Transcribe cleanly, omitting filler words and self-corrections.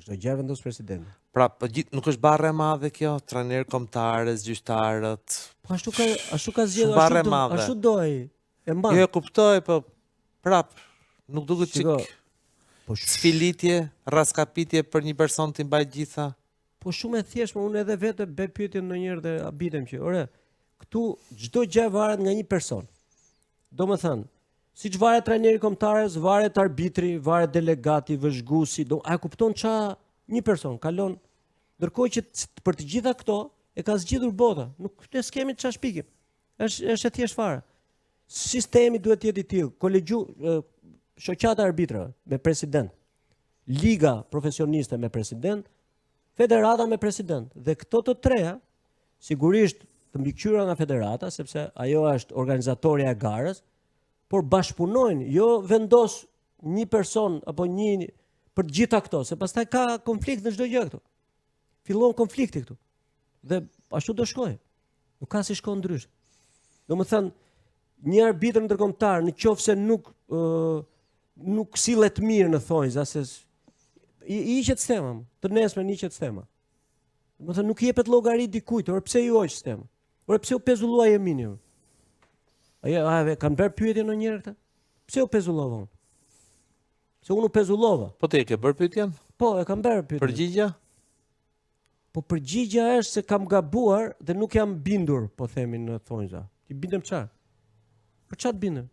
Çdo gjë vendos presidenti. Pra, nuk është barre e madhe kjo, trajner kombëtarës, gjyqtarët. Po ashtu ka zgjedhur, barre e madhe. ashtu do ai. E mban. Jo e kuptoj, po prap, nuk duket çik. Po sfilitje, raskapitje për një person të mbaj gjitha. Po shumë e thjeshtë, unë edhe vetë bëj pyetje ndonjëherë dhe habitem që, ore, këtu çdo gjë varet nga një person. Domethënë, siç varet trajneri kombëtarës, varet arbitri, varet delegati, vëzhguesi, a kupton ç'a një person kalon. Ndërkohë që për të gjitha këto e ka zgjidhur bota. Nuk ne skemi ç'a shpikim. Është e thjeshtë fare. Sistemi duhet të jetë i tillë, shoqata arbitrave me president, liga profesioniste me president, federata me president. Dhe këto të treja, sigurisht të mbikëqyra nga federata, sepse ajo është organizatorja e garës, por bashkëpunojnë, jo vendos një person apo një për të gjitha këto, se pastaj ka konflikt në çdo gjë këtu. Fillon konflikti këtu. Dhe ashtu do shkojë. Nuk ka si shkon ndryshe. Domethënë, një arbitër ndërkombëtar, nëse nuk sillet mirë në thonjza, se i hiqet sistema, të nesër hiqet sistema. Domethënë nuk i jepet llogari dikujt, or pse i hoq sistema? Or pse u pezullua Jemini? Ajo kanë bërë pyetje ndonjëherë këtë? Pse u pezullova? Se unë u pezullova. Po ti e ke bërë pyetjen? Po, e kam bërë pyetjen. Përgjigja? Po përgjigja është se kam gabuar dhe nuk jam bindur, po themi në thonjza. Ti bindem çfarë? Për çfarë bindem?